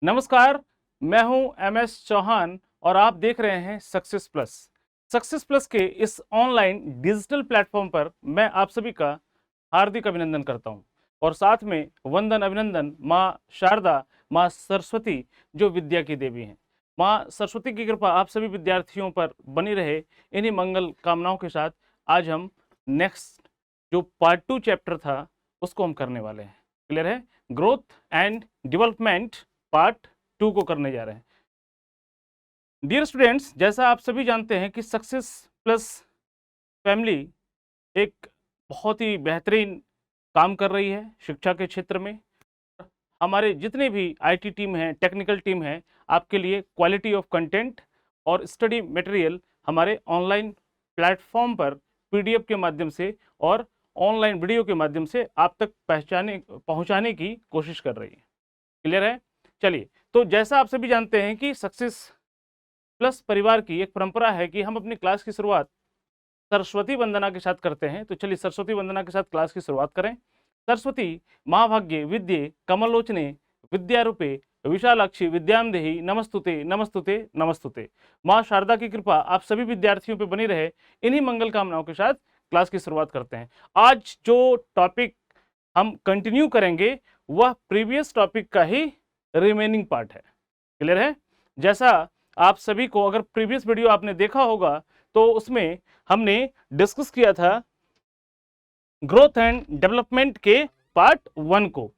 नमस्कार, मैं हूं MS चौहान और आप देख रहे हैं सक्सेस प्लस। सक्सेस प्लस के इस ऑनलाइन डिजिटल प्लेटफॉर्म पर मैं आप सभी का हार्दिक अभिनंदन करता हूं और साथ में वंदन अभिनंदन माँ शारदा, माँ सरस्वती जो विद्या की देवी हैं। माँ सरस्वती की कृपा आप सभी विद्यार्थियों पर बनी रहे, इन्हीं मंगल कामनाओं के साथ आज हम नेक्स्ट जो पार्ट 2 चैप्टर था उसको हम करने वाले हैं। क्लियर है? ग्रोथ एंड डेवलपमेंट पार्ट 2 को करने जा रहे हैं। डियर स्टूडेंट्स, जैसा आप सभी जानते हैं कि सक्सेस प्लस फैमिली एक बहुत ही बेहतरीन काम कर रही है शिक्षा के क्षेत्र में। हमारे जितने भी आईटी टीम हैं, टेक्निकल टीम है, आपके लिए क्वालिटी ऑफ कंटेंट और स्टडी मटेरियल हमारे ऑनलाइन प्लेटफॉर्म पर पीडीएफ के माध्यम से और ऑनलाइन वीडियो के माध्यम से आप तक पहुंचाने की कोशिश कर रही है। क्लियर है? चलिए, तो जैसा आप सभी जानते हैं कि सक्सेस प्लस परिवार की एक परंपरा है कि हम अपनी क्लास की शुरुआत सरस्वती वंदना के साथ करते हैं। तो चलिए सरस्वती वंदना के साथ क्लास की शुरुआत करें। सरस्वती महाभाग्ये विद्ये कमलोचने विद्यारूपे विशालाक्षी विद्याम देहि नमस्तुते नमस्तुते नमस्तुते। माँ शारदा की कृपा आप सभी विद्यार्थियों पर बनी रहे, इन्हीं मंगल कामनाओं के साथ क्लास की शुरुआत करते हैं। आज जो टॉपिक हम कंटिन्यू करेंगे वह प्रीवियस टॉपिक का ही रिमेनिंग पार्ट है। क्लियर है? जैसा आप सभी को अगर प्रीवियस वीडियो आपने देखा होगा तो उसमें हमने डिस्कस किया था ग्रोथ एंड डेवलपमेंट के पार्ट 1 को।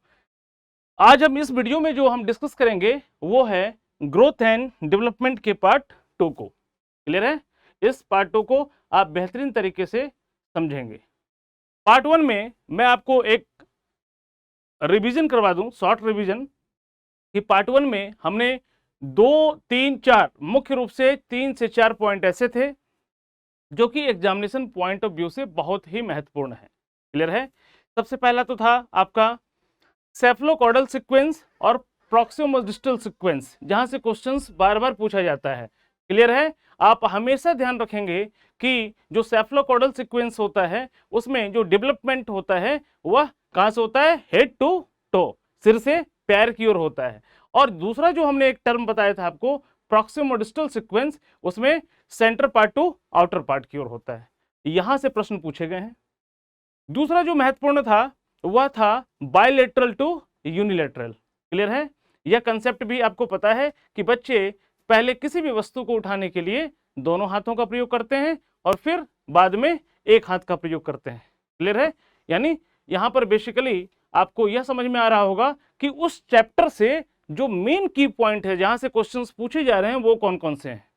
आज हम इस वीडियो में जो हम डिस्कस करेंगे वो है ग्रोथ एंड डेवलपमेंट के पार्ट 2 को। क्लियर है? इस पार्ट 2 को आप बेहतरीन तरीके से समझेंगे। पार्ट 1 में मैं आपको एक रिवीजन करवा दूं, शॉर्ट रिवीजन, कि पार्ट 1 में हमने 2, 3, 4 मुख्य रूप से 3 से 4 पॉइंट ऐसे थे जो कि एग्जामिनेशन पॉइंट ऑफ व्यू से बहुत ही महत्वपूर्ण है। क्लियर है? सबसे पहला तो था आपका सेफलोकॉर्डल सीक्वेंस और प्रॉक्सिमोडिस्टल सीक्वेंस, जहां से क्वेश्चंस बार बार पूछा जाता है। क्लियर है? आप हमेशा ध्यान रखेंगे कि जो सेफलोकॉर्डल सीक्वेंस होता है उसमें जो डेवलपमेंट होता है वह कहां से होता है? हेड टू टो, सिर से पैर की ओर होता है। और दूसरा जो हमने एक टर्म बताया था आपको प्रॉक्सिमोडिस्टल सीक्वेंस, उसमें centre part two outer part की ओर होता है। यहां से प्रश्न पूछे गए हैं। दूसरा जो महत्वपूर्ण था वह था बायलेटरल टू यूनिलेटरल। क्लियर है? यह कंसेप्ट भी आपको पता है कि बच्चे पहले किसी भी वस्तु को उठाने के लिए दोनों हाथों का प्रयोग करते हैं और फिर बाद में एक हाथ का प्रयोग करते हैं। क्लियर है? यानी यहां पर बेसिकली आपको यह समझ में आ रहा होगा कि उस चैप्टर से जो मेन की पॉइंट है, जहां से क्वेश्चंस पूछे जा रहे हैं, वो कौन कौन से हैं।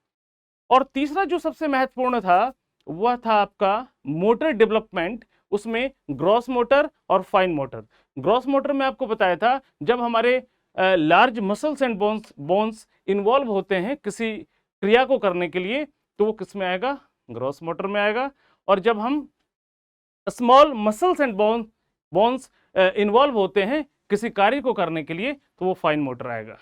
और तीसरा जो सबसे महत्वपूर्ण था वह था आपका मोटर डेवलपमेंट, उसमें ग्रॉस मोटर और फाइन मोटर। ग्रॉस मोटर में आपको बताया था जब हमारे large muscles and bones involve होते हैं किसी क्रिया को करने के लिए, तो वो किस में आएगा? ग्रॉस मोटर में आएगा। और जब हम small muscles and bones involve होते हैं किसी कार्य को करने के लिए, तो वो फाइन मोटर आएगा।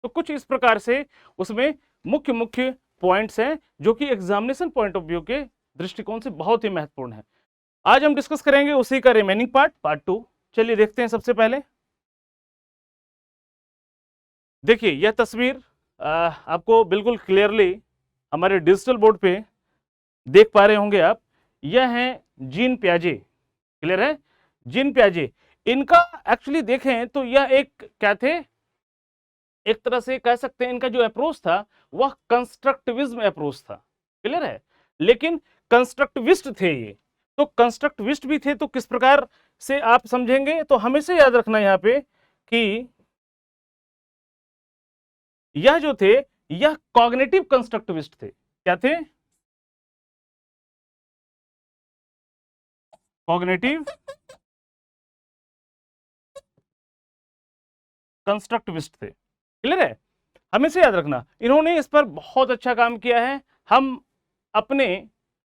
तो कुछ इस प्रकार से उसमें मुख्य मुख्य पॉइंट्स हैं जो कि एग्जामिनेशन पॉइंट ऑफ व्यू के दृष्टिकोण से बहुत ही महत्वपूर्ण है। आज हम डिस्कस करेंगे उसी का रिमेनिंग पार्ट, पार्ट 2। चलिए देखते हैं। सबसे पहले देखिए यह तस्वीर आपको बिल्कुल क्लियरली हमारे डिजिटल बोर्ड पे देख पा रहे होंगे आप। यह है जीन पियाजे। क्लियर है? जीन पियाजे, इनका एक्चुअली देखें तो यह एक क्या थे, एक तरह से कह सकते हैं इनका जो अप्रोच था वह कंस्ट्रक्टिविज्म अप्रोच था। क्लियर है? लेकिन कंस्ट्रक्टिविस्ट थे ये, तो कंस्ट्रक्टिविस्ट भी थे। तो किस प्रकार से आप समझेंगे, तो हमेशा याद रखना यहां पे कि यह जो थे यह कॉग्निटिव कंस्ट्रक्टिविस्ट थे। क्या थे? कॉग्निटिव कंस्ट्रक्टिविस्ट थे। क्लियर है? हमेशा याद रखना, इन्होंने इस पर बहुत अच्छा काम किया है। हम अपने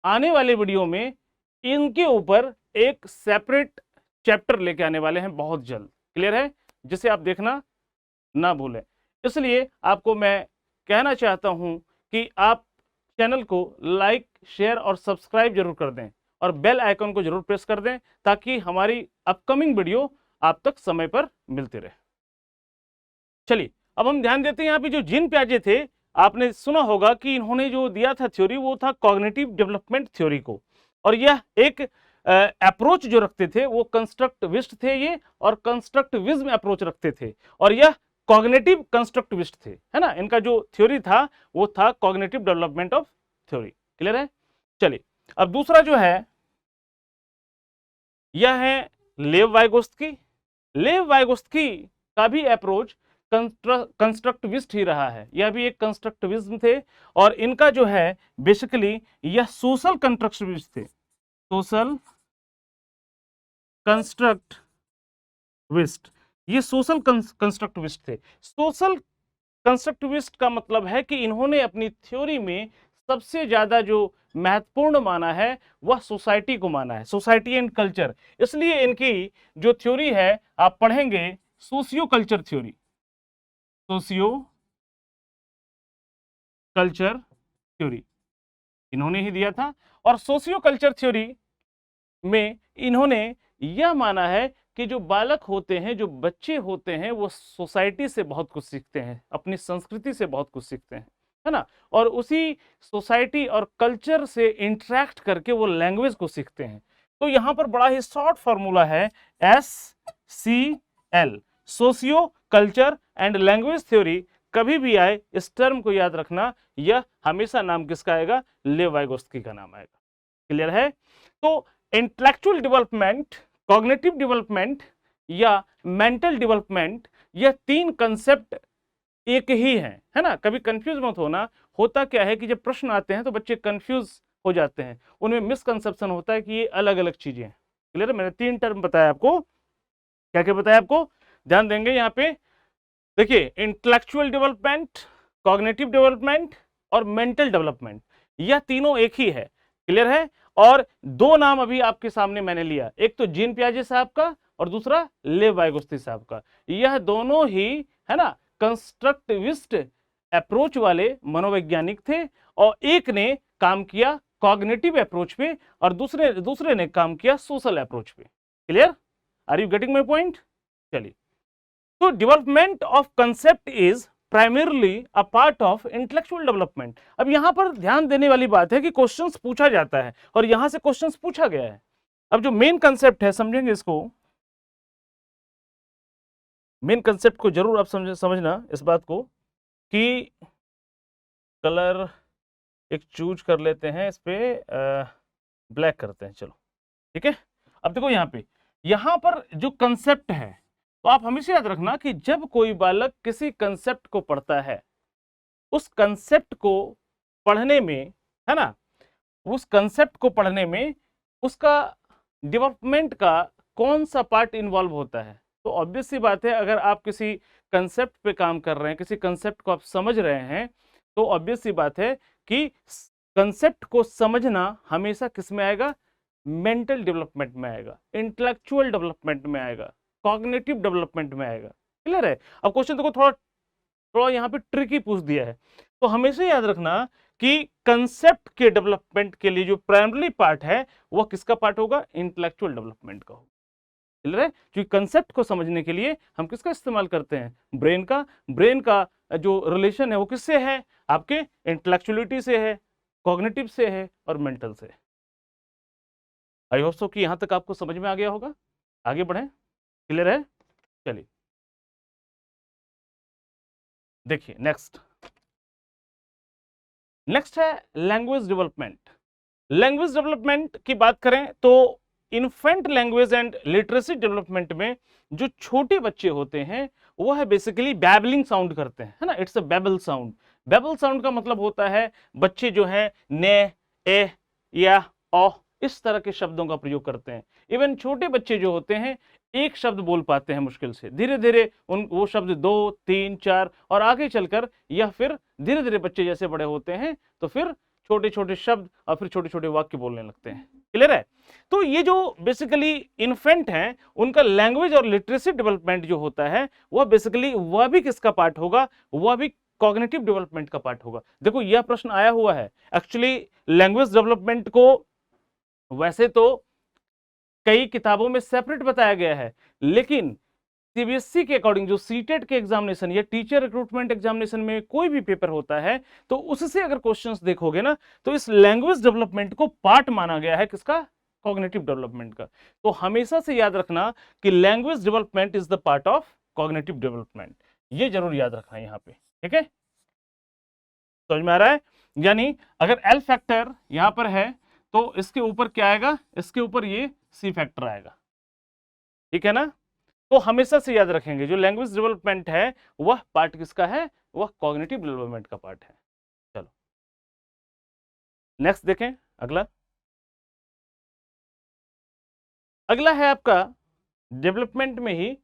आने वाले वीडियो में इनके ऊपर एक सेपरेट चैप्टर लेके आने वाले हैं बहुत जल्द। क्लियर है? जिसे आप देखना ना भूलें। इसलिए आपको मैं कहना चाहता हूं कि आप चैनल को लाइक, शेयर और सब्सक्राइब जरूर कर दें और बेल आइकन को जरूर प्रेस कर दें ताकि हमारी अपकमिंग वीडियो आप तक समय पर मिलती रहे। चलिए अब हम ध्यान देते हैं यहाँ पे जो जीन पियाजे थे, आपने सुना होगा कि इन्होंने जो दिया था थ्योरी वो था कॉग्निटिव डेवलपमेंट थ्योरी को, और यह एक अप्रोच जो रखते थे वो कंस्ट्रक्टिविस्ट थे ये, और कंस्ट्रक्टिविज्म अप्रोच रखते थे, और यह कॉग्निटिव कंस्ट्रक्टिविस्ट थे, है ना। इनका जो थ्योरी था वो था cognitive development of theory. Clear है? चलिए, अब दूसरा जो है यह है लेव वाइगोत्स्की। लेव वाइगोत्स्की का भी अप्रोच कंस्ट्रक्टिविस्ट ही रहा है, यह भी एक कंस्ट्रक्टिविज्म थे, और इनका जो है बेसिकली यह सोशल कंस्ट्रक्टिविस्ट थे, सोशल कंस्ट्रक्टिविस्ट, ये सोशल कंस्ट्रक्टिविस्ट थे। सोशल कंस्ट्रक्टिविस्ट का मतलब है कि इन्होंने अपनी थ्योरी में सबसे ज्यादा जो महत्वपूर्ण माना है वह सोसाइटी को माना है, सोसाइटी एंड कल्चर। इसलिए इनकी जो थ्योरी है आप पढ़ेंगे socio culture theory, socio culture theory इन्होंने ही दिया था। और सोशियो कल्चर थ्योरी में इन्होंने यह माना है कि जो बालक होते हैं, जो बच्चे होते हैं, वो सोसाइटी से बहुत कुछ सीखते हैं, अपनी संस्कृति से बहुत कुछ सीखते हैं, है ना, और उसी सोसाइटी और कल्चर से इंटरेक्ट करके वो लैंग्वेज को सीखते हैं। तो यहां पर बड़ा ही शॉर्ट फॉर्मूला है SCL, socio culture and language theory. कभी भी आए इस टर्म को याद रखना, यह हमेशा नाम किसका आएगा? लेव वाइगोत्स्की का नाम आएगा। क्लियर है? तो इंटेलेक्चुअल डेवलपमेंट, कॉग्निटिव डेवलपमेंट या मेंटल डेवलपमेंट, यह तीन कंसेप्ट एक ही है ना। कभी कंफ्यूज मत होना। होता क्या है कि जब प्रश्न आते हैं तो बच्चे कंफ्यूज हो जाते हैं, उनमें मिसकंसेप्शन होता है कि ये अलग अलग चीजें हैं। क्लियर है? मैंने तीन टर्म बताया आपको, क्या क्या बताया आपको, ध्यान देंगे यहाँ पे। देखिए, इंटेलेक्चुअल डेवलपमेंट, कॉग्निटिव डेवलपमेंट और मेंटल डेवलपमेंट, यह तीनों एक ही है। क्लियर है? और दो नाम अभी आपके सामने मैंने लिया, एक तो जीन पियाजे साहब का और दूसरा लेव वाइगोत्स्की साहब का। यह दोनों ही, है ना, कंस्ट्रक्टिविस्ट अप्रोच वाले मनोवैज्ञानिक थे, और एक ने काम किया कॉग्निटिव अप्रोच पे और दूसरे ने काम किया सोशल अप्रोच पे। Clear? Are you getting my point? चलिए, तो development of concept is primarily a part of intellectual development. अब यहां पर ध्यान देने वाली बात है कि क्वेश्चंस पूछा जाता है और यहां से क्वेश्चंस पूछा गया है। अब जो मेन कंसेप्ट है, समझेंगे इसको, मेन कंसेप्ट को जरूर आप समझना इस बात को कि कलर एक चूज कर लेते हैं, इस पे ब्लैक करते हैं, चलो ठीक है। अब देखो यहां पर जो कंसेप्ट है, तो आप हमेशा याद रखना कि जब कोई बालक किसी कंसेप्ट को पढ़ता है, उस कंसेप्ट को पढ़ने में, है ना, उस कंसेप्ट को पढ़ने में उसका डेवलपमेंट का कौन सा पार्ट इन्वॉल्व होता है। तो ऑब्वियस सी बात है, अगर आप किसी कंसेप्ट पे काम कर रहे हैं, किसी कंसेप्ट को आप समझ रहे हैं, तो ऑब्वियस सी बात है कि कंसेप्ट को समझना हमेशा किस में आएगा? मेंटल डेवलपमेंट में आएगा, इंटेलेक्चुअल डेवलपमेंट में आएगा, कॉग्निटिव डेवलपमेंट में आएगा। क्लियर है? अब क्वेश्चन देखो, थोड़ा यहाँ पे ट्रिकी पूछ दिया है, तो हमेशा याद रखना कि कंसेप्ट के डेवलपमेंट के लिए जो प्राइमरी पार्ट है वह किसका पार्ट होगा? इंटेलेक्चुअल डेवलपमेंट का होगा। क्लियर है? क्योंकि कंसेप्ट को समझने के लिए हम किसका इस्तेमाल करते हैं? ब्रेन का। ब्रेन का जो रिलेशन है वो किससे है? आपके इंटेलेक्चुअलिटी से है, कॉग्निटिव से है और मेंटल से। आई होप सो कि यहां तक आपको समझ में आ गया होगा। आगे बढ़ें। क्लियर है? चलिए देखिए, नेक्स्ट है लैंग्वेज डेवलपमेंट। लैंग्वेज डेवलपमेंट की बात करें तो infant language and literacy development में जो छोटे बच्चे होते हैं वो है बेसिकली बैबलिंग साउंड करते हैं, है ना। It's a babble sound. Babble sound का मतलब होता है बच्चे जो है ने, ए या ओ इस तरह के शब्दों का प्रयोग करते हैं। इवन छोटे बच्चे जो होते हैं एक शब्द बोल पाते हैं मुश्किल से, धीरे धीरे वो शब्द 2, 3, 4 और आगे चलकर, या फिर धीरे धीरे बच्चे जैसे बड़े होते हैं तो फिर छोटे छोटे शब्द और फिर छोटे छोटे वाक्य बोलने लगते हैं। क्लियर है? तो ये जो बेसिकली इन्फेंट हैं उनका लैंग्वेज और लिटरेसी डेवलपमेंट जो होता है वह बेसिकली वह भी किसका पार्ट होगा? वह भी कॉग्निटिव डेवलपमेंट का पार्ट होगा। देखो यह प्रश्न आया हुआ है। एक्चुअली लैंग्वेज डेवलपमेंट को वैसे तो कई किताबों में सेपरेट बताया गया है, लेकिन सीबीएसई के अकॉर्डिंग जो सीटेट के एग्जामिनेशन या टीचर रिक्रूटमेंट एग्जामिनेशन में कोई भी पेपर होता है तो उससे अगर क्वेश्चंस देखोगे ना तो इस लैंग्वेज डेवलपमेंट को पार्ट माना गया है किसका, कॉग्निटिव डेवलपमेंट का। तो हमेशा से याद रखना कि language development is the part of cognitive development, ये जरूर याद रखना यहां पे, ठीक है, समझ में आ रहा है। यानी अगर एल फैक्टर यहां पर है तो इसके ऊपर क्या आएगा, इसके ऊपर ये सी फैक्टर आएगा, ठीक है ना। तो हमेशा से याद रखेंगे जो लैंग्वेज डेवलपमेंट है वह पार्ट किसका है, वह कॉग्निटिव डेवलपमेंट का पार्ट है। चलो नेक्स्ट देखें, अगला अगला है आपका डेवलपमेंट में ही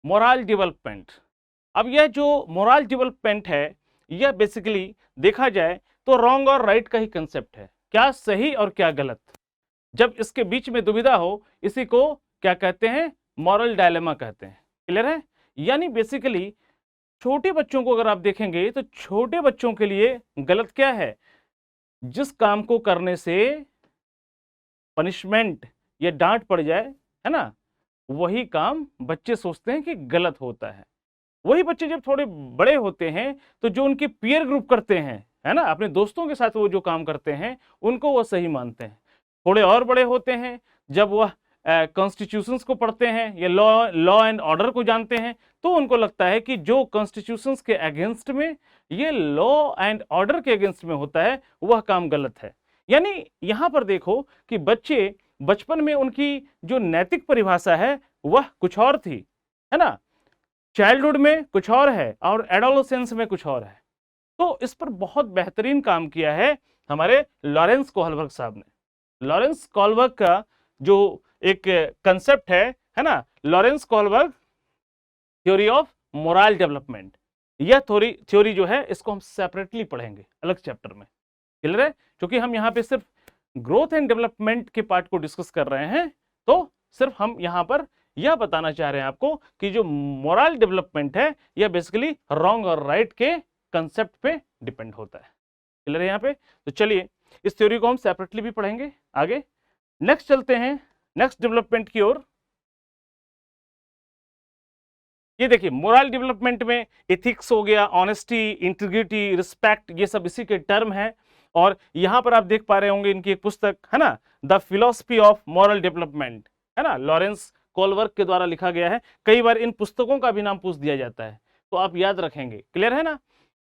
मोरल डेवलपमेंट। अब यह जो मोरल डेवलपमेंट है यह बेसिकली देखा जाए तो रॉन्ग और राइट का ही कंसेप्ट है, क्या सही और क्या गलत। जब इसके बीच में दुविधा हो इसी को क्या कहते हैं, मॉरल डायलेमा कहते हैं। क्लियर है। यानी बेसिकली छोटे बच्चों को अगर आप देखेंगे तो छोटे बच्चों के लिए गलत क्या है, जिस काम को करने से पनिशमेंट या डांट पड़ जाए, है ना, वही काम बच्चे सोचते हैं कि गलत होता है। वही बच्चे जब थोड़े बड़े होते हैं तो जो उनके पीयर ग्रुप करते हैं, है ना, अपने दोस्तों के साथ वो जो काम करते हैं उनको वो सही मानते हैं। थोड़े और बड़े होते हैं जब वह कॉन्स्टिट्यूशंस को पढ़ते हैं या लॉ एंड ऑर्डर को जानते हैं तो उनको लगता है कि जो कॉन्स्टिट्यूशंस के अगेंस्ट में, ये लॉ एंड ऑर्डर के अगेंस्ट में होता है वह काम गलत है। यानी यहां पर देखो कि बच्चे बचपन में उनकी जो नैतिक परिभाषा है वह कुछ और थी, है ना, चाइल्डहुड में कुछ और है और एडोलेसेंस में कुछ और है। तो इस पर बहुत बेहतरीन काम किया है हमारे लॉरेंस कोहलबर्ग साहब ने। लॉरेंस कोहलबर्ग का जो एक कंसेप्ट है ना, Lawrence Kohlberg theory of moral development, यह थ्योरी जो है इसको हम सेपरेटली पढ़ेंगे अलग चैप्टर में। क्लियर है। क्योंकि हम यहाँ पे सिर्फ ग्रोथ एंड डेवलपमेंट के पार्ट को डिस्कस कर रहे हैं तो सिर्फ हम यहाँ पर यह बताना चाह रहे हैं आपको कि जो मोरल डेवलपमेंट है यह बेसिकली रॉन्ग और राइट के कंसेप्ट पे डिपेंड होता है। क्लियर है यहाँ पे। तो चलिए इस थ्योरी को हम सेपरेटली भी पढ़ेंगे आगे। नेक्स्ट चलते हैं नेक्स्ट डेवलपमेंट की ओर। ये देखिए मोरल डेवलपमेंट में एथिक्स हो गया, ऑनेस्टी, इंटीग्रिटी, रिस्पेक्ट, ये सब इसी के टर्म है। और यहां पर आप देख पा रहे होंगे इनकी एक पुस्तक है ना, the philosophy of moral development, है ना, लॉरेंस कोहलबर्ग के द्वारा लिखा गया है। कई बार इन पुस्तकों का भी नाम पूछ दिया जाता है तो आप याद रखेंगे। क्लियर है ना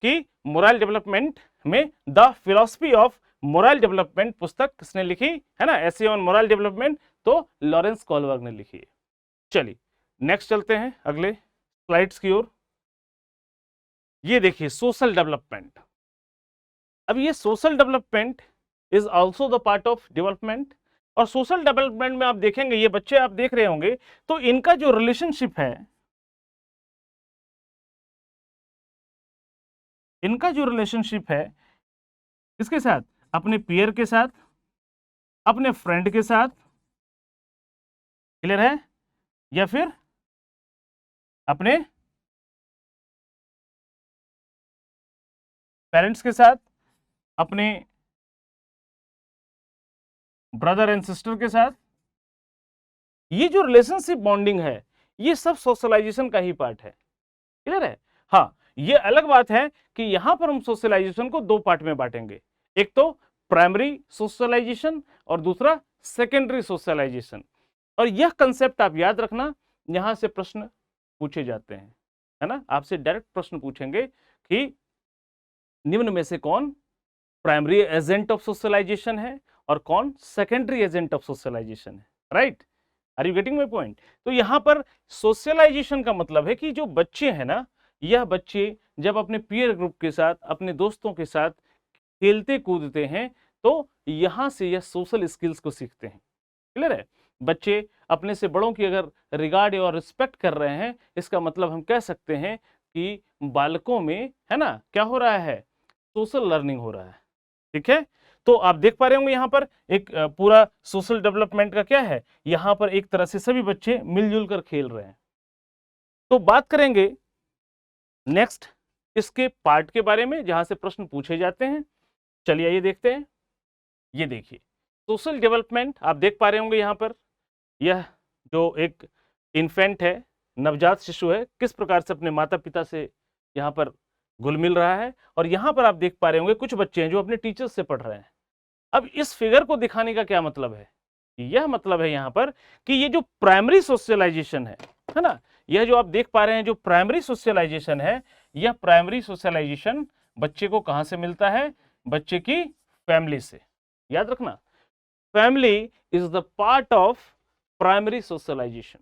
कि मोरल डेवलपमेंट में the philosophy of moral development पुस्तक किसने लिखी, है ना, एसे ऑन मोरल डेवलपमेंट, तो लॉरेंस कोहलबर्ग ने लिखी है। चलिए नेक्स्ट चलते हैं अगले स्लाइड्स की ओर। ये देखिए सोशल डेवलपमेंट। अब ये social development is also the part of development. और सोशल डेवलपमेंट में आप देखेंगे ये बच्चे आप देख रहे होंगे तो इनका जो रिलेशनशिप है, इनका जो रिलेशनशिप है किसके साथ, अपने पीयर के साथ, अपने फ्रेंड के साथ, क्लियर है, या फिर अपने पेरेंट्स के साथ, अपने ब्रदर एंड सिस्टर के साथ। ये जो रिलेशनशिप बॉन्डिंग है ये सब सोशलाइजेशन का ही पार्ट है। क्लियर है। हाँ, ये अलग बात है कि यहां पर हम सोशलाइजेशन को दो पार्ट में बांटेंगे, एक तो प्राइमरी सोशलाइजेशन और दूसरा सेकेंडरी सोशलाइजेशन। और यह कंसेप्ट आप याद रखना, यहां से प्रश्न पूछे जाते हैं, है ना, आपसे डायरेक्ट प्रश्न पूछेंगे कि निम्न में से कौन प्राइमरी एजेंट ऑफ सोशलाइजेशन है और कौन सेकेंडरी एजेंट ऑफ सोशलाइजेशन है। Right, are you getting my point. तो यहां पर सोशलाइजेशन का मतलब है कि जो बच्चे हैं ना, यह बच्चे जब अपने पीयर ग्रुप के साथ, अपने दोस्तों के साथ खेलते कूदते हैं तो यहां से यह सोशल स्किल्स को सीखते हैं। क्लियर है। बच्चे अपने से बड़ों की अगर रिगार्ड और रिस्पेक्ट कर रहे हैं, इसका मतलब हम कह सकते हैं कि बालकों में, है ना, क्या हो रहा है, सोशल लर्निंग हो रहा है। ठीक है। तो आप देख पा रहे होंगे यहां पर एक पूरा सोशल डेवलपमेंट का क्या है, यहां पर एक तरह से सभी बच्चे मिलजुल कर खेल रहे हैं। तो बात करेंगे नेक्स्ट इसके पार्ट के बारे में जहां से प्रश्न पूछे जाते हैं। चलिए ये देखते हैं। ये देखिए सोशल डेवलपमेंट आप देख पा रहे होंगे यहां पर, यह जो एक इन्फेंट है नवजात शिशु है किस प्रकार से अपने माता पिता से यहाँ पर घुल मिल रहा है। और यहाँ पर आप देख पा रहे होंगे कुछ बच्चे हैं जो अपने टीचर्स से पढ़ रहे हैं। अब इस फिगर को दिखाने का क्या मतलब है? यह मतलब है यहाँ पर कि ये जो प्राइमरी सोशलाइजेशन है ना, यह जो आप देख पा रहे हैं जो प्राइमरी सोशलाइजेशन है, यह प्राइमरी सोशलाइजेशन बच्चे को कहां से मिलता है? बच्चे की फैमिली से। याद रखना, family is the part of primary socialisation.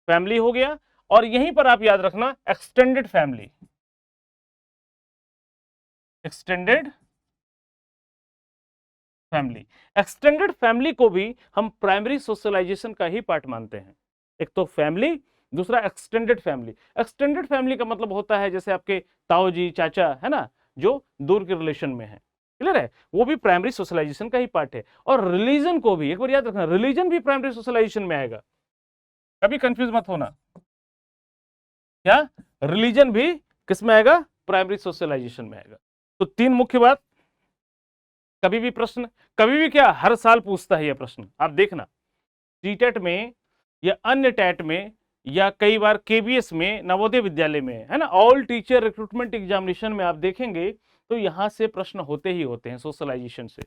Family हो गया, और यहीं पर आप याद रखना extended family. Extended family, extended family को भी हम प्राइमरी सोशलाइजेशन का ही पार्ट मानते हैं। एक तो फैमिली, दूसरा एक्सटेंडेड फैमिली। एक्सटेंडेड फैमिली का मतलब होता है जैसे आपके ताऊ जी, चाचा है ना, जो दूर के रिलेशन में है, क्लियर है, वो भी प्राइमरी सोशलाइजेशन का ही पार्ट है। और रिलीजन को भी एक बार याद रखना, रिलीजन भी प्राइमरी सोशलाइजेशन में आएगा, कभी कंफ्यूज मत होना। क्या रिलीजन भी किस में आएगा? प्राइमरी सोशलाइजेशन में आएगा। तो तीन मुख्य बात, कभी भी प्रश्न, कभी भी क्या, हर साल पूछता है यह प्रश्न। आप देखना सीटेट में या अन्य टैट में या कई बार केबीएस में, नवोदय विद्यालय में, है ना, ऑल टीचर रिक्रूटमेंट एग्जामिनेशन में आप देखेंगे तो यहां से प्रश्न होते ही होते हैं सोशलाइजेशन से।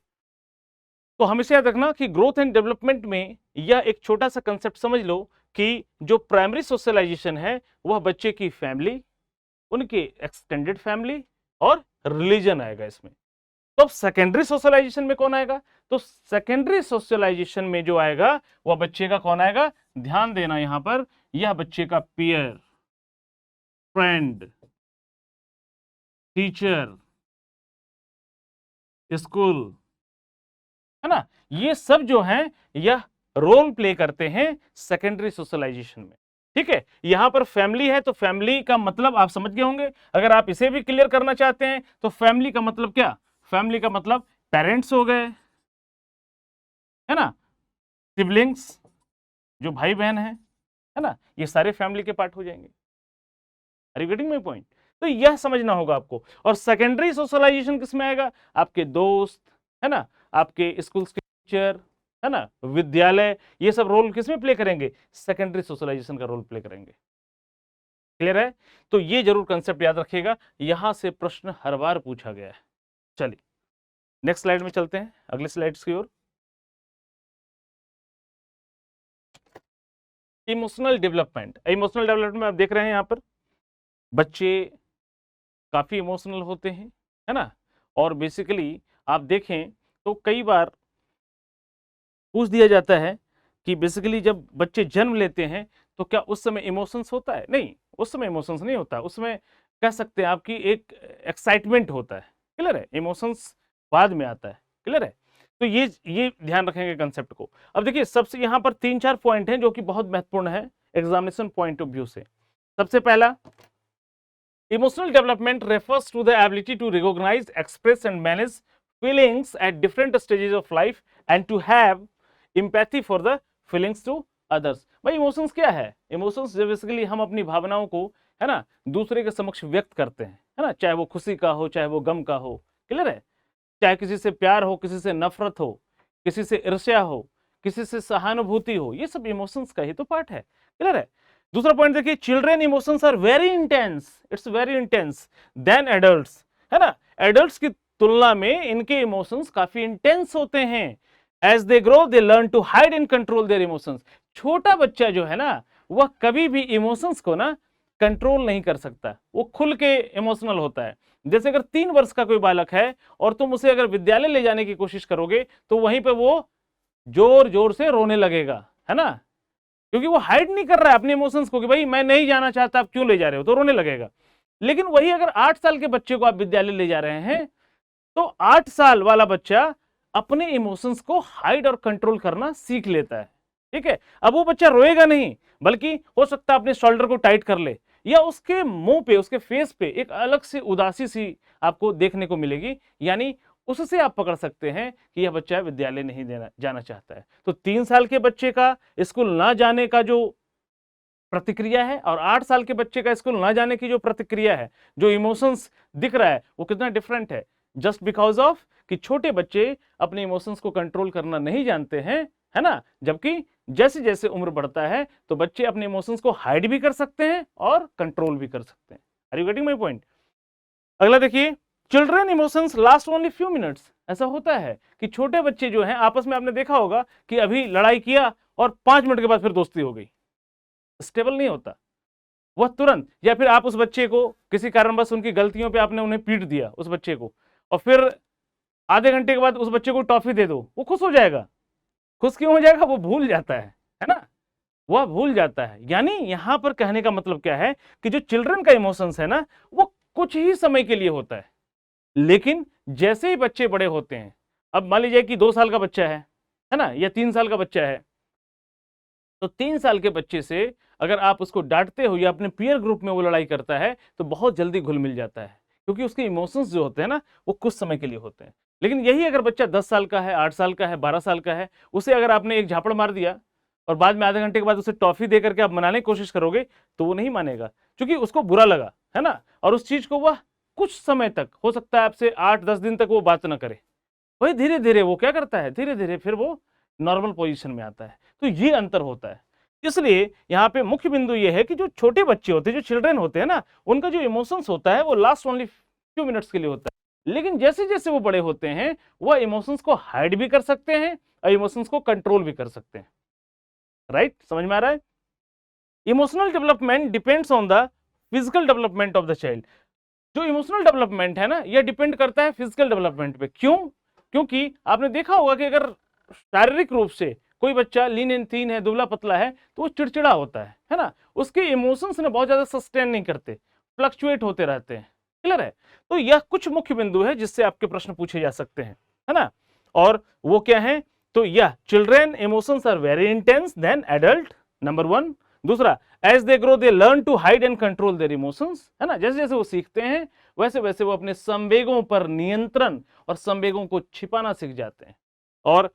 तो हमेशा याद रखना कि ग्रोथ एंड डेवलपमेंट में यह एक छोटा सा कंसेप्ट समझ लो कि जो प्राइमरी सोशलाइजेशन है वह बच्चे की फैमिली, उनके एक्सटेंडेड फैमिली और रिलीजन आएगा इसमें। तो अब सेकेंडरी सोशलाइजेशन में कौन आएगा? तो सेकेंडरी सोशलाइजेशन में जो आएगा वह बच्चे का कौन आएगा? ध्यान देना यहां पर, यह बच्चे का पीयर, फ्रेंड, टीचर, स्कूल, है ना, ये सब जो है यह रोल प्ले करते हैं सेकेंडरी सोशलाइजेशन में। ठीक है, यहां पर फैमिली है तो फैमिली का मतलब आप समझ गए होंगे। अगर आप इसे भी क्लियर करना चाहते हैं तो फैमिली का मतलब क्या? फैमिली का मतलब पेरेंट्स हो गए, है ना, सिबलिंग्स जो भाई बहन है ना, ये सारे फैमिली के पार्ट हो जाएंगे। Are you getting my point? तो यह समझना होगा आपको। और सेकेंडरी सोशलाइजेशन किसमें आएगा? आपके दोस्त, है ना, आपके स्कूल के टीचर, है ना, विद्यालय, ये सब रोल किसमें प्ले करेंगे? सेकेंडरी सोशलाइजेशन का रोल प्ले करेंगे। क्लियर है? तो ये जरूर कंसेप्ट याद रखिएगा, यहां से प्रश्न हर बार पूछा गया है। चलिए नेक्स्ट स्लाइड में चलते हैं, अगले स्लाइड्स की ओर। Emotional development. इमोशनल डेवलपमेंट में आप देख रहे हैं यहां पर बच्चे काफी इमोशनल होते हैं, है ना, और बेसिकली आप देखें तो कई बार पूछ दिया जाता है कि बेसिकली जब बच्चे जन्म लेते हैं तो क्या उस समय इमोशंस होता है? नहीं, उस समय इमोशंस नहीं होता, उसमें कह सकते हैं आपकी एक एक्साइटमेंट होता है। क्लियर है? इमोशंस बाद में आता है। क्लियर है? तो ये ध्यान रखेंगे कंसेप्ट को। अब देखिए सबसे यहाँ पर 3-4 पॉइंट हैं जो कि बहुत महत्वपूर्ण है एग्जामिनेशन पॉइंट ऑफ व्यू से। सबसे पहला, emotional development refers to the ability to recognise, express and manage feelings at different stages of life and to have empathy for the feelings to others. भाई इमोशंस क्या है? Emotions basically हम अपनी भावनाओं को, है ना, दूसरे के समक्ष व्यक्त करते हैं, है ना, चाहे वो खुशी का हो, चाहे वो गम का हो। क्लियर है? चाहे किसी से प्यार हो, किसी से नफरत हो, किसी से ईर्ष्या हो, किसी से सहानुभूति हो, ये सब इमोशंस का ही तो पार्ट है। क्लियर है? दूसरा पॉइंट देखिए, children emotions are very intense, it's very intense then adults, है ना, एडल्ट्स की तुलना में इनके इमोशंस काफी इंटेंस होते हैं। As they grow they learn to hide and control their emotions. छोटा बच्चा जो है ना, वह कभी भी इमोशंस को ना कंट्रोल नहीं कर सकता, वो खुल के इमोशनल होता है। जैसे अगर 3 वर्ष का कोई बालक है और तुम उसे अगर विद्यालय ले जाने की कोशिश करोगे तो वहीं पे वो जोर जोर से रोने लगेगा, है ना, क्योंकि वो हाइड नहीं कर रहा है अपने इमोशंस को कि भाई मैं नहीं जाना चाहता, आप क्यों ले जा रहे हो, तो रोने लगेगा। लेकिन वही अगर 8 साल के बच्चे को आप विद्यालय ले जा रहे हैं तो 8 साल वाला बच्चा अपने इमोशंस को हाइड और कंट्रोल करना सीख लेता है। ठीक है? अब वो बच्चा रोएगा नहीं, बल्कि हो सकता है अपने शोल्डर को टाइट कर ले, या उसके मुंह पे, उसके फेस पे एक अलग सी उदासी सी आपको देखने को मिलेगी, यानी उससे आप पकड़ सकते हैं कि यह बच्चा विद्यालय नहीं जाना चाहता है। तो 3 साल के बच्चे का स्कूल ना जाने का जो प्रतिक्रिया है और 8 साल के बच्चे का स्कूल ना जाने की जो प्रतिक्रिया है, जो इमोशंस दिख रहा है, वो कितना डिफरेंट है। जस्ट बिकॉज ऑफ कि छोटे बच्चे अपने इमोशंस को कंट्रोल करना नहीं जानते हैं, है ना। जबकि जैसे जैसे उम्र बढ़ता है तो बच्चे अपने इमोशंस को हाइड भी कर सकते हैं और कंट्रोल भी कर सकते हैं। Are you getting my point? अगला देखिए, children emotions last only few minutes. ऐसा होता है कि छोटे बच्चे जो हैं आपस में, आपने देखा होगा कि अभी लड़ाई किया और 5 मिनट के बाद फिर दोस्ती हो गई। स्टेबल नहीं होता वह तुरंत, या फिर आप उस बच्चे को किसी कारणवश उनकी गलतियों पे आपने उन्हें पीट दिया उस बच्चे को, और फिर आधे घंटे के बाद उस बच्चे को टॉफी दे दो, वो खुश हो जाएगा। खुश क्यों हो जाएगा? वो भूल जाता है ना, वह भूल जाता है। यानी यहां पर कहने का मतलब क्या है कि जो चिल्ड्रन का इमोशंस है ना, वो कुछ ही समय के लिए होता है, लेकिन जैसे ही बच्चे बड़े होते हैं, अब मान लीजिए कि 2 साल का बच्चा है ना, या 3 साल का बच्चा है, तो 3 साल के बच्चे से अगर आप उसको डांटते हो या अपने पीयर ग्रुप में वो लड़ाई करता है तो बहुत जल्दी घुल मिल जाता है, क्योंकि उसके इमोशंस जो होते हैं ना वो कुछ समय के लिए होते हैं। लेकिन यही अगर बच्चा 10 साल का है, 8 साल का है, 12 साल का है, उसे अगर आपने एक झापड़ मार दिया और बाद में आधे घंटे के बाद उसे टॉफी दे करके आप मनाने की कोशिश करोगे तो वो नहीं मानेगा, क्योंकि उसको बुरा लगा, है ना। और उस चीज को वह कुछ समय तक, हो सकता है आपसे 8-10 दिन तक वो बात ना करे, वही धीरे धीरे वो क्या करता है, धीरे धीरे फिर वो नॉर्मल पोजीशन में आता है। तो ये अंतर होता है। इसलिए यहाँ पे मुख्य बिंदु ये है कि जो छोटे बच्चे होते हैं, जो चिल्ड्रन होते हैं ना, उनका जो इमोशंस होता है वो लास्ट ओनली फ्यू मिनट्स के लिए होता है। लेकिन जैसे जैसे वो बड़े होते हैं वह इमोशंस को हाइड भी कर सकते हैं और इमोशंस को कंट्रोल भी कर सकते हैं। राइट, समझ में आ रहा है? Emotional development depends on the physical development of the child. जो इमोशनल डेवलपमेंट है ना, यह डिपेंड करता है फिजिकल डेवलपमेंट पे। क्यों? क्योंकि आपने देखा होगा कि अगर शारीरिक रूप से कोई बच्चा लीन एंड थीन है, दुबला पतला है, तो वो चिड़चिड़ा होता है ना। उसके इमोशंस ने बहुत ज्यादा सस्टेन नहीं करते, फ्लक्चुएट होते रहते हैं। क्लियर है? तो यह कुछ मुख्य बिंदु है जिससे आपके प्रश्न पूछे जा सकते हैं, है ना। और वो क्या है? तो यह children emotions are very intense then adult, number 1। दूसरा, as they grow they learn to hide and control their emotions, है ना। जैसे जैसे वो सीखते हैं वैसे वैसे वो अपने संवेगों पर नियंत्रण और संवेगों को छिपाना सीख जाते हैं। और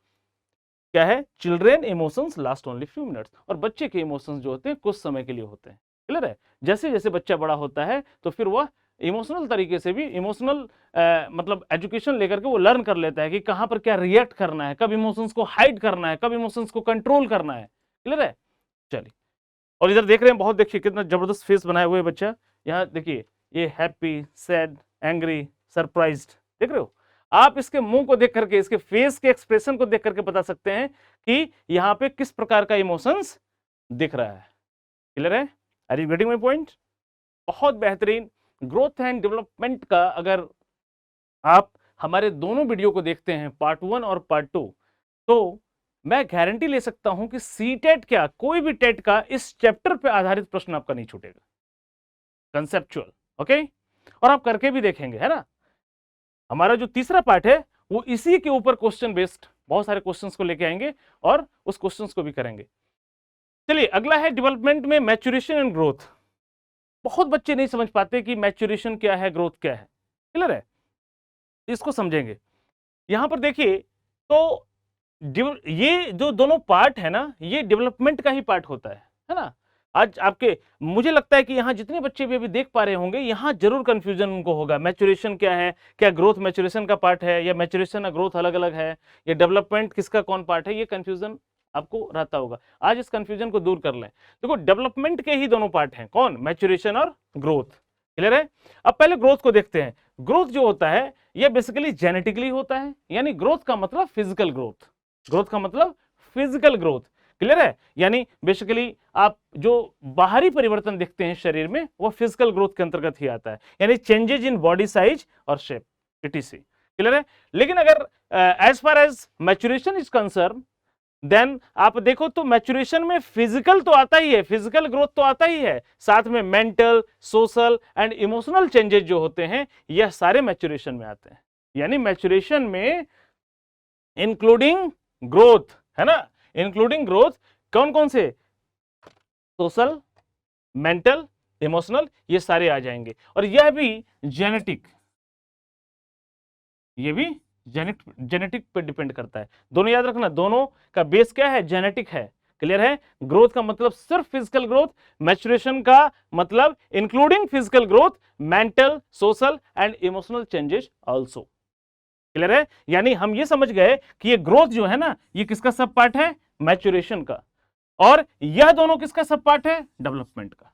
क्या है? Children emotions last only few minutes. और बच्चे के इमोशंस जो होते हैं कुछ समय के लिए होते हैं। क्लियर है? जैसे जैसे बच्चा बड़ा होता है तो फिर वह इमोशनल तरीके से भी, इमोशनल मतलब एजुकेशन लेकर के वो लर्न कर लेता है कि कहां पर क्या रिएक्ट करना है, कब इमोशंस को हाइड करना है, कब इमोशंस को कंट्रोल करना है। क्लियर है? चलिए, और इधर देख रहे हैं, बहुत देखिए कितना जबरदस्त फेस बनाया हुआ है बच्चा। यहाँ देखिए, ये हैप्पी, सैड, एंग्री, सरप्राइज्ड, देख रहे हो आप? इसके मुंह को देख करके, इसके फेस के एक्सप्रेशन को देख करके बता सकते हैं कि यहाँ पे किस प्रकार का इमोशंस दिख रहा है। क्लियर है? Are you getting my point? बहुत बेहतरीन। ग्रोथ एंड डेवलपमेंट का अगर आप हमारे दोनों वीडियो को देखते हैं, पार्ट 1 और पार्ट 2, तो मैं गारंटी ले सकता हूं कि सीटेट क्या, कोई भी टेट का इस चैप्टर पे आधारित प्रश्न आपका नहीं छूटेगा, कंसेप्चुअल। ओके, और आप करके भी देखेंगे, है ना। हमारा जो तीसरा पार्ट है वो इसी के ऊपर क्वेश्चन बेस्ड बहुत सारे क्वेश्चंस को लेके आएंगे और उस क्वेश्चंस को भी करेंगे। चलिए, अगला है डेवलपमेंट में मैच्योरेशन एंड ग्रोथ। बहुत बच्चे नहीं समझ पाते कि मैच्योरेशन क्या है, ग्रोथ क्या है। क्लियर है? इसको समझेंगे। यहां पर देखिए, तो ये जो दोनों पार्ट है ना, ये डेवलपमेंट का ही पार्ट होता है ना। आज आपके, मुझे लगता है कि यहां जितने बच्चे भी अभी देख पा रहे होंगे, यहां जरूर कंफ्यूजन उनको होगा, मैच्योरेशन क्या है, क्या ग्रोथ मैच्योरेशन का पार्ट है, या मैच्योरेशन और ग्रोथ अलग अलग है, या डेवलपमेंट किसका कौन पार्ट है, ये कंफ्यूजन आपको रहता होगा। आज इस कंफ्यूजन को दूर कर लें। देखो, डेवलपमेंट के ही दोनों पार्ट हैं, कौन? मैच्योरेशन और ग्रोथ। क्लियर है? अब पहले ग्रोथ को देखते हैं। ग्रोथ जो होता है यह बेसिकली जेनेटिकली होता है, यानी ग्रोथ का मतलब फिजिकल ग्रोथ, ग्रोथ का मतलब फिजिकल ग्रोथ। क्लियर है? यानी बेसिकली आप जो बाहरी परिवर्तन देखते हैं शरीर में, वो फिजिकल ग्रोथ के अंतर्गत ही आता है, यानी चेंजेज इन बॉडी साइज और शेप, etc। क्लियर है? लेकिन अगर as far as maturation is concern, then आप देखो तो मैच्योरेशन में फिजिकल तो आता ही है, फिजिकल ग्रोथ तो आता ही है, साथ में mental, social and emotional changes जो होते हैं यह सारे मैच्योरेशन में आते हैं। यानी मैच्योरेशन में इंक्लूडिंग ग्रोथ, है ना, इंक्लूडिंग ग्रोथ कौन कौन से? सोशल, मेंटल, इमोशनल, ये सारे आ जाएंगे। और यह भी जेनेटिक, ये भी जेनेटिक पे डिपेंड करता है। दोनों याद रखना, दोनों का बेस क्या है? जेनेटिक है। क्लियर है? ग्रोथ का मतलब सिर्फ फिजिकल ग्रोथ, मैच्योरेशन का मतलब including physical growth, mental, social and emotional changes also. Clear है? यानी हम ये समझ गए कि ये ग्रोथ जो है ना, ये किसका सब पार्ट है? मैच्योरेशन का, और यह दोनों किसका सब पार्ट है? डेवलपमेंट का।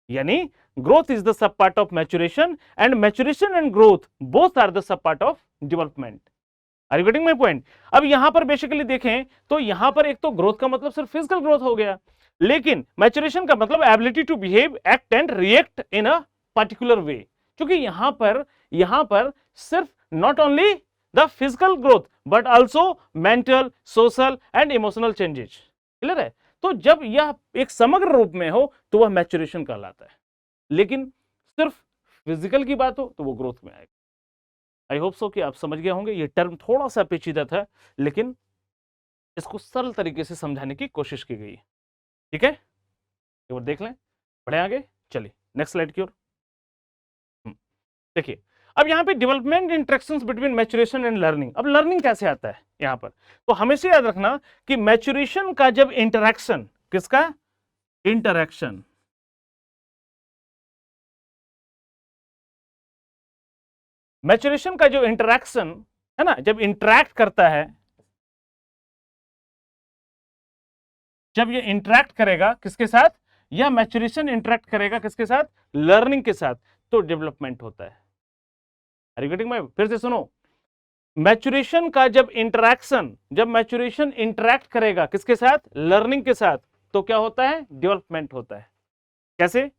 यानी growth is the sub part of maturation and maturation and growth both are the sub part of development. Are you getting my point? अब यहां पर बेसिकली देखें तो यहां पर एक तो ग्रोथ का मतलब सिर्फ फिजिकल ग्रोथ हो गया, लेकिन मैच्योरेशन का मतलब ability to behave, act and react in a particular way. क्योंकि यहां पर सिर्फ not only the physical growth but also mental, social and emotional changes. Clear है? तो जब यह एक समग्र रूप में हो तो वह मैच्योरेशन कहलाता है, लेकिन सिर्फ फिजिकल की बात हो तो वो ग्रोथ में आएगा। आई होप सो कि आप समझ गए होंगे। ये टर्म थोड़ा सा पेचीदा था, लेकिन इसको सरल तरीके से समझाने की कोशिश की गई है। ठीक है, एक बार देख लें, बढ़े आगे, चलिए नेक्स्ट स्लाइड की ओर। देखिए, अब यहां पे development interactions between maturation and learning. अब लर्निंग कैसे आता है यहां पर? तो हमेशा याद रखना कि मैच्योरेशन का जब इंटरेक्शन, किसका इंटरेक्शन, मैच्योरेशन का जो इंटरेक्शन है ना, जब इंटरैक्ट करता है, जब ये इंटरैक्ट करेगा किसके साथ, या मैच्योरेशन इंटरैक्ट करेगा किसके साथ, लर्निंग के साथ, तो डेवलपमेंट होता है। Are you getting my? फिर से सुनो, मैच्योरेशन का जब इंटरैक्शन, जब मैच्योरेशन इंटरैक्ट करेगा किसके साथ, लर्निंग के साथ, तो क्या होता है, डेवलपमेंट होता है। कैसे?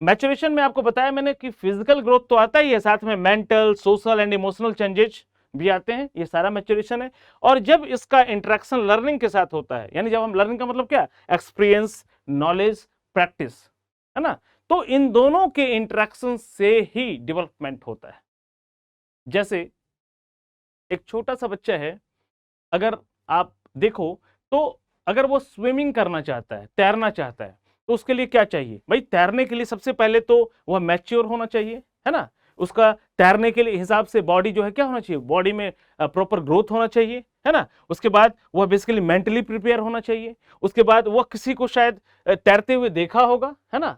मैच्योरेशन में आपको बताया मैंने कि फिजिकल ग्रोथ तो आता ही है, साथ में mental, social and emotional changes भी आते हैं, ये सारा मैच्योरेशन है। और जब इसका इंटरेक्शन लर्निंग के साथ होता है, यानी जब हम लर्निंग का मतलब क्या, एक्सपीरियंस, नॉलेज, प्रैक्टिस, है ना, तो इन दोनों के इंटरेक्शन से ही डेवलपमेंट होता है। जैसे एक छोटा सा बच्चा है, अगर आप देखो तो अगर वो स्विमिंग करना चाहता है, तैरना चाहता है, तो उसके लिए क्या चाहिए भाई? तैरने के लिए सबसे पहले तो वह मैच्योर होना चाहिए, है ना, उसका तैरने के लिए हिसाब से बॉडी जो है क्या होना चाहिए, बॉडी में प्रॉपर ग्रोथ होना चाहिए, है ना। उसके बाद वह बेसिकली मेंटली प्रिपेयर होना चाहिए। उसके बाद वह किसी को शायद तैरते हुए देखा होगा, है ना,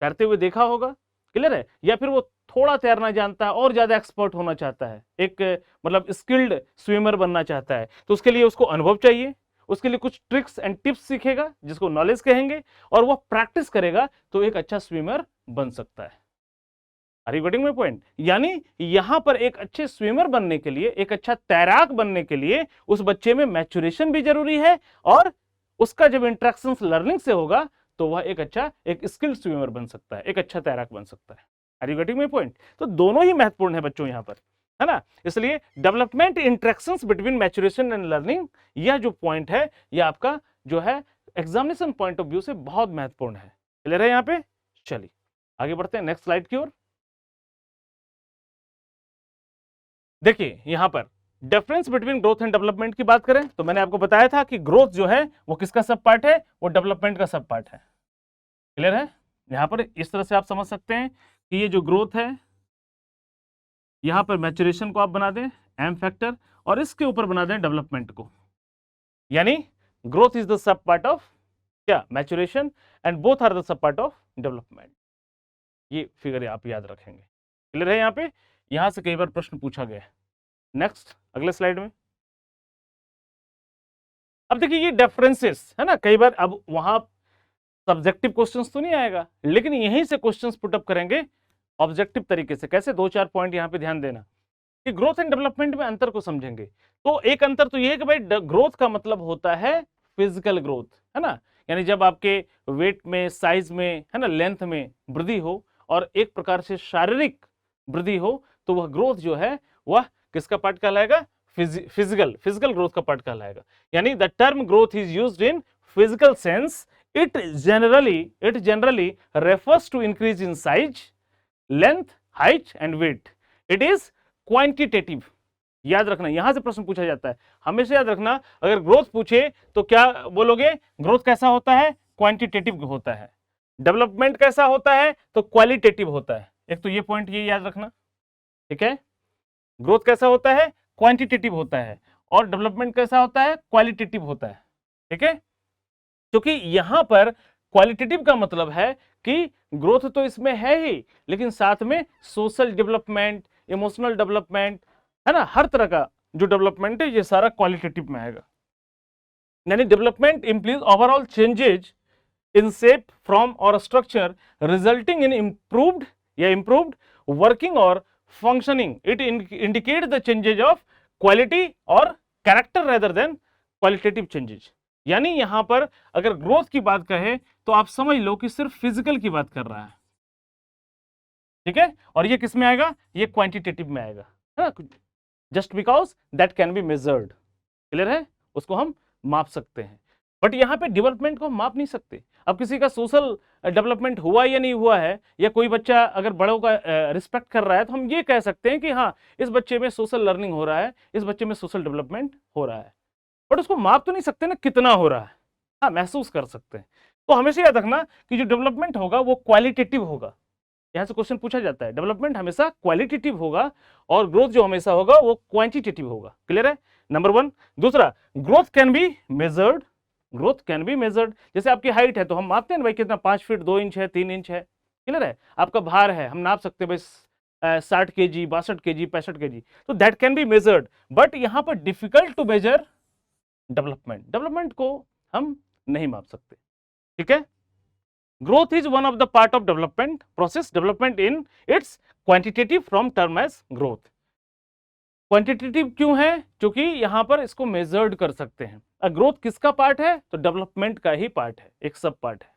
तैरते हुए देखा होगा, क्लियर है, या फिर वो थोड़ा तैरना जानता है और ज्यादा एक्सपर्ट होना चाहता है, एक मतलब स्किल्ड स्विमर बनना चाहता है, तो उसके लिए उसको अनुभव चाहिए, उसके लिए कुछ ट्रिक्स एंड टिप्स सीखेगा जिसको नॉलेज कहेंगे, और वो प्रैक्टिस करेगा तो एक अच्छा स्विमर बन सकता है। Are you getting my point? यानी यहां पर एक अच्छे स्विमर बनने के लिए, एक अच्छा तैराक बनने के लिए उस बच्चे में मैच्योरेशन भी जरूरी है, और उसका जब इंटरेक्शन लर्निंग से होगा तो वह एक अच्छा, एक स्किल्ड स्विमर बन सकता है, एक अच्छा तैराक बन सकता है। Are you getting my point? तो दोनों ही महत्वपूर्ण है बच्चों यहां पर, है ना। इसलिए development interactions between maturation and learning, यह जो पॉइंट है यह आपका जो है एग्जामिनेशन पॉइंट ऑफ व्यू से बहुत महत्वपूर्ण है। क्लियर है यहां पे? चलिए आगे बढ़ते हैं नेक्स्ट स्लाइड की ओर। देखिए यहां पर difference between growth and development की बात करें तो मैंने आपको बताया था कि ग्रोथ जो है वो किसका सब पार्ट है, वो डेवलपमेंट का सब पार्ट है। क्लियर है? यहां पर इस तरह से आप समझ सकते हैं कि ये जो ग्रोथ है, यहां पर मैच्योरेशन को आप बना दें एम फैक्टर, और इसके ऊपर बना दें डेवलपमेंट को, यानी growth is the sub part of क्या, maturation, and both are the sub part of development. ये फिगर आप याद रखेंगे। क्लियर है? यहां पे यहां से कई बार प्रश्न पूछा गया है। नेक्स्ट अगले स्लाइड में अब देखिए ये डिफरेंसेस है ना, कई बार अब वहां सब्जेक्टिव क्वेश्चंस तो नहीं आएगा, लेकिन यहीं से क्वेश्चंस पुट अप करेंगे ऑब्जेक्टिव तरीके से। कैसे? दो चार पॉइंट यहां पे ध्यान देना कि ग्रोथ एंड डेवलपमेंट में अंतर को समझेंगे। तो एक अंतर तो ये है कि भाई ग्रोथ का मतलब होता है फिजिकल ग्रोथ, है ना, यानी जब आपके वेट में, साइज में, है ना, लेंथ में वृद्धि हो और एक प्रकार से शारीरिक वृद्धि हो, तो वह ग्रोथ जो है वह किसका पार्ट कहलाएगा, फिजिकल ग्रोथ का पार्ट कहलाएगा। यानी the term growth is used in physical sense, it generally refers to increase in size, length, height and weight. It is quantitative. याद रखना, यहां से प्रश्न पूछा जाता है, हमेशा याद रखना, अगर ग्रोथ पूछे तो क्या बोलोगे, ग्रोथ कैसा होता है, क्वांटिटेटिव होता है। डेवलपमेंट कैसा होता है, तो क्वालिटेटिव होता है। एक तो ये पॉइंट ये याद रखना, ठीक है। ग्रोथ कैसा होता है, क्वांटिटेटिव होता है, और डेवलपमेंट कैसा होता है, क्वालिटेटिव होता है, ठीक है। क्योंकि यहां पर क्वालिटेटिव का मतलब है कि ग्रोथ तो इसमें है ही, लेकिन साथ में सोशल डेवलपमेंट, इमोशनल डेवलपमेंट, है ना, हर तरह का जो डेवलपमेंट है ये सारा क्वालिटेटिव में आएगा। यानी development implies overall changes in shape, form और structure resulting in improved working और functioning. It indicate the changes of quality और character rather than qualitative changes. यानी यहां पर अगर ग्रोथ की बात कहें तो आप समझ लो कि सिर्फ फिजिकल की बात कर रहा है, ठीक है, और ये किस में आएगा, ये क्वांटिटेटिव में आएगा, है ना, just because that can be measured. Clear है, उसको हम माप सकते हैं. बट यहां पे डेवलपमेंट को हम माप नहीं सकते. अब किसी का सोशल डेवलपमेंट हुआ या नहीं हुआ है, या कोई बच्चा अगर बड़ों का रिस्पेक्ट कर रहा है, तो हम ये कह सकते हैं कि हाँ, इस बच्चे में सोशल लर्निंग हो रहा है, इस बच्चे में सोशल डेवलपमेंट हो रहा है. बट उसको माप तो नहीं सकते ना कितना हो रहा है, हाँ महसूस कर सकते हैं. तो हमेशा याद रखना कि जो डेवलपमेंट होगा वो क्वालिटेटिव होगा. यहां से क्वेश्चन पूछा जाता है, डेवलपमेंट हमेशा क्वालिटेटिव होगा और ग्रोथ जो हमेशा होगा वो क्वांटिटेटिव होगा. क्लियर है, नंबर वन. दूसरा, growth can be measured. Growth can be measured. जैसे आपकी हाइट है तो हम मापते हैं ना भाई, कितना 5 फीट 2 इंच है, 3 इंच है. क्लियर है, आपका भार है, हम नाप सकते हैं भाई 60 kg, 62 kg, 65 kg. तो that can be measured. But यहां पर difficult to measure development. Development को हम नहीं माप सकते. ठीक है, growth is one of the part of development process. Development in its quantitative from term as growth. Quantitative क्यों है, क्योंकि यहां पर इसको मेजर्ड कर सकते हैं. ग्रोथ किसका पार्ट है, तो डेवलपमेंट का ही पार्ट है, एक सब पार्ट है.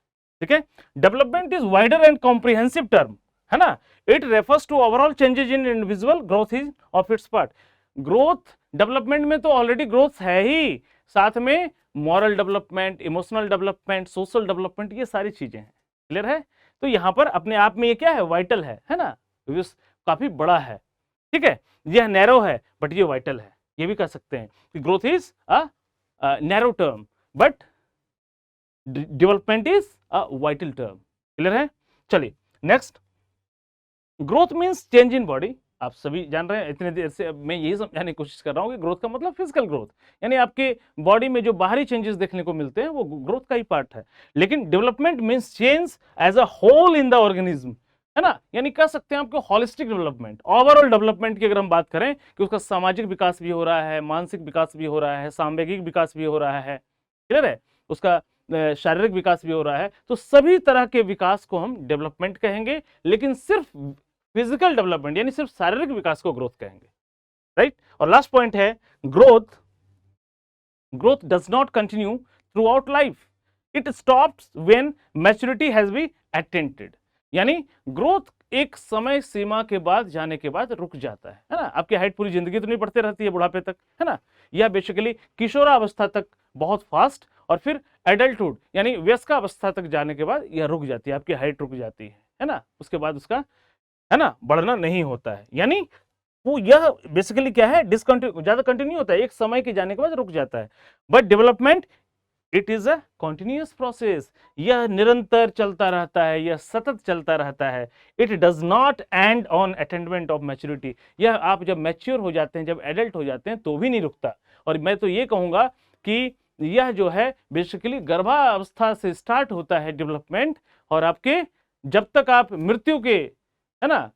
ठीक है, development is wider and comprehensive term, है ना. It refers to overall changes in individual, growth is of its part. Growth development में तो ऑलरेडी ग्रोथ है ही, साथ में moral development, emotional development, social development, ये सारी चीजें हैं. क्लियर है, तो यहां पर अपने आप में ये क्या है, वाइटल है ना, काफी बड़ा है. ठीक है, यह नैरो है बट ये वाइटल है. ये भी कह सकते हैं कि growth is a narrow term but development is a vital term. Clear है, चलिए next. Growth means change in body. आप सभी जान रहे हैं, इतने देर से मैं यही समझाने की कोशिश कर रहा हूं कि ग्रोथ का मतलब फिजिकल ग्रोथ, यानी आपके बॉडी में जो बाहरी चेंजेस देखने को मिलते हैं वो ग्रोथ का ही पार्ट है. लेकिन development means change as a whole in the organism, है ना. यानी कह सकते हैं आपको होलिस्टिक डेवलपमेंट, ओवरऑल डेवलपमेंट की अगर हम बात करें कि उसका सामाजिक विकास भी हो रहा है, मानसिक विकास भी हो रहा है, सांवेगिक विकास भी हो रहा है. क्लियर है, उसका शारीरिक विकास भी हो रहा है. तो सभी तरह के विकास को हम डेवलपमेंट कहेंगे, लेकिन सिर्फ फिजिकल डेवलपमेंट यानी सिर्फ शारीरिक विकास को ग्रोथ कहेंगे. राइट, और लास्ट पॉइंट है, growth does not continue throughout life. It stops when maturity has been attended. यानी ग्रोथ एक समय सीमा के बाद जाने के बाद रुक जाता है ना. आपकी हाइट पूरी जिंदगी तो नहीं बढ़ते रहती है बुढ़ापे तक, है ना. यह बेसिकली किशोरावस्था तक बहुत फास्ट, और फिर एडल्टहुड यानी वयस्कावस्था तक जाने के बाद यह रुक जाती है, आपकी हाइट रुक जाती है ना. उसके बाद उसका, है ना, बढ़ना नहीं होता है. यानी वो यह बेसिकली क्या है, डिसकंटिन्यू, ज्यादा कंटिन्यू होता है, एक समय के जाने के बाद रुक जाता है. But development it is a continuous process. यह निरंतर चलता रहता है, यह सतत चलता रहता है. It does not and on attainment of maturity. यह आप जब मैच्योर हो जाते हैं, जब एडल्ट हो जाते हैं तो भी नहीं रुकता. और मैं तो ये कहूंगा कि यह जो है बेसिकली गर्भावस्था से स्टार्ट होता है डेवलपमेंट, और आपके जब तक आप मृत्यु के, है ना,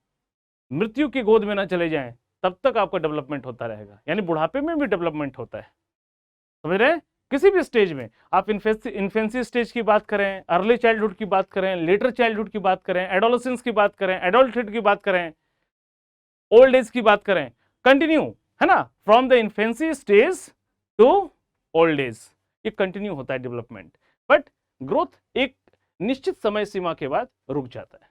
मृत्यु की गोद में ना चले जाएं तब तक आपका डेवलपमेंट होता रहेगा. यानी बुढ़ापे में भी डेवलपमेंट होता है, समझ रहे हैं. किसी भी स्टेज में आप इन्फेंसी स्टेज की बात करें, अर्ली चाइल्डहुड की बात करें, लेटर चाइल्डहुड की बात करें, एडोलेसेंस की बात करें, एडल्टहुड की बात करें, ओल्ड एज की बात करें, कंटिन्यू, है ना, from the infancy stage to old age, ये कंटिन्यू होता है डेवलपमेंट. बट ग्रोथ एक निश्चित समय सीमा के बाद रुक जाता है.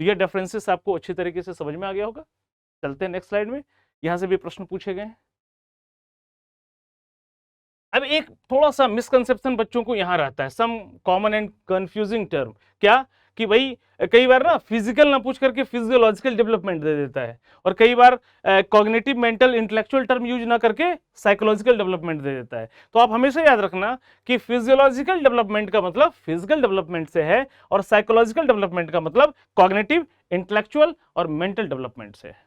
तो ये डिफरेंसेस आपको अच्छी तरीके से समझ में आ गया होगा. चलते हैं नेक्स्ट स्लाइड में, यहां से भी प्रश्न पूछे गए हैं. अब एक थोड़ा सा मिसकंसेप्शन बच्चों को यहां रहता है, some common and confusing term. क्या कि भाई कई बार ना फिजिकल ना पूछ करके फिजियोलॉजिकल डेवलपमेंट दे देता है, और कई बार cognitive mental intellectual term use ना करके साइकोलॉजिकल डेवलपमेंट दे देता है. तो आप हमेशा याद रखना कि फिजियोलॉजिकल डेवलपमेंट का मतलब फिजिकल डेवलपमेंट से है, और साइकोलॉजिकल डेवलपमेंट का मतलब कॉग्निटिव, इंटेलेक्चुअल और मेंटल डेवलपमेंट से है.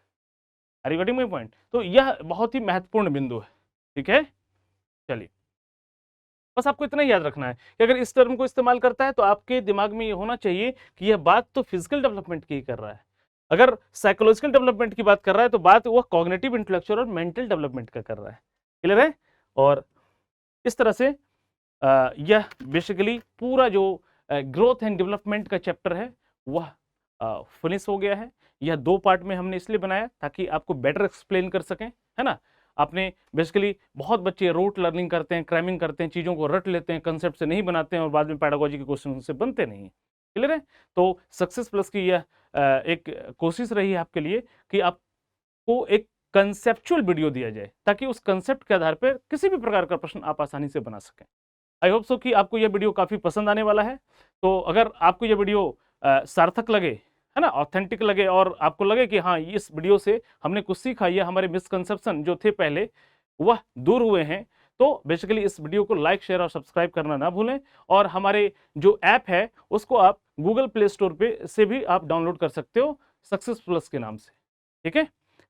Are you getting my point. तो यह बहुत ही महत्वपूर्ण बिंदु है. ठीक है, चलिए बस आपको इतना ही याद रखना है कि अगर इस टर्म को इस्तेमाल करता है तो आपके दिमाग में ये होना चाहिए कि यह बात तो फिजिकल डेवलपमेंट की कर रहा है. अगर साइकोलॉजिकल डेवलपमेंट की बात कर रहा है तो बात वह कॉग्निटिव, इंटेलेक्चुअल और मेंटल डेवलपमेंट का कर रहा है. क्लियर है. और इस तरह से यह बेसिकली पूरा जो ग्रोथ एंड डेवलपमेंट का चैप्टर है वह फिनिश हो गया है। यह 2 पार्ट में हमने इसलिए बनाया ताकि आपको बेटर एक्सप्लेन कर सकें, है ना। आपने बेसिकली बहुत बच्चे रोट लर्निंग करते हैं, क्रैमिंग करते हैं, चीज़ों को रट लेते हैं, कंसेप्ट से नहीं बनाते हैं और बाद में पैडागोजी के क्वेश्चन उनसे बनते नहीं हैं। क्लियर है। तो सक्सेस प्लस की यह एक कोशिश रही है आपके लिए कि आपको एक कंसेप्चुअल वीडियो दिया जाए ताकि उस कंसेप्ट के आधार पर किसी भी प्रकार का प्रश्न आप आसानी से बना सकें। आई होप सो कि आपको यह वीडियो काफ़ी पसंद आने वाला है। तो अगर आपको यह वीडियो सार्थक लगे, है ना, ऑथेंटिक लगे और आपको लगे कि हाँ इस वीडियो से हमने कुछ सीखा या हमारे मिसकंसेप्शन जो थे पहले वह दूर हुए हैं, तो बेसिकली इस वीडियो को लाइक शेयर और सब्सक्राइब करना ना भूलें। और हमारे जो ऐप है उसको आप गूगल प्ले स्टोर पे से भी आप डाउनलोड कर सकते हो सक्सेस प्लस के नाम से। ठीक है।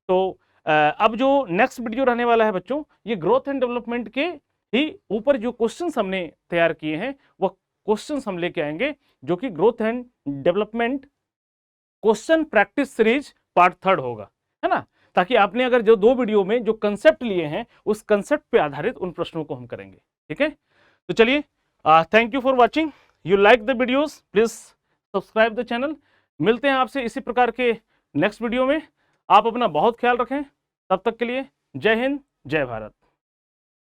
तो अब जो नेक्स्ट वीडियो रहने वाला है बच्चों, ये ग्रोथ एंड डेवलपमेंट के ही ऊपर जो क्वेश्चंस हमने तैयार किए हैं वह क्वेश्चंस हम लेके आएंगे जो कि growth and development question practice series part 3 होगा, है ना। ताकि आपने अगर जो 2 वीडियो में जो कंसेप्ट लिए हैं उस कंसेप्ट पे आधारित उन प्रश्नों को हम करेंगे। ठीक है। तो चलिए, thank you for watching. You like the videos, please subscribe the channel. मिलते हैं आपसे इसी प्रकार के नेक्स्ट वीडियो में। आप अपना बहुत ख्याल रखें। तब तक के लिए जय हिंद, जय भारत।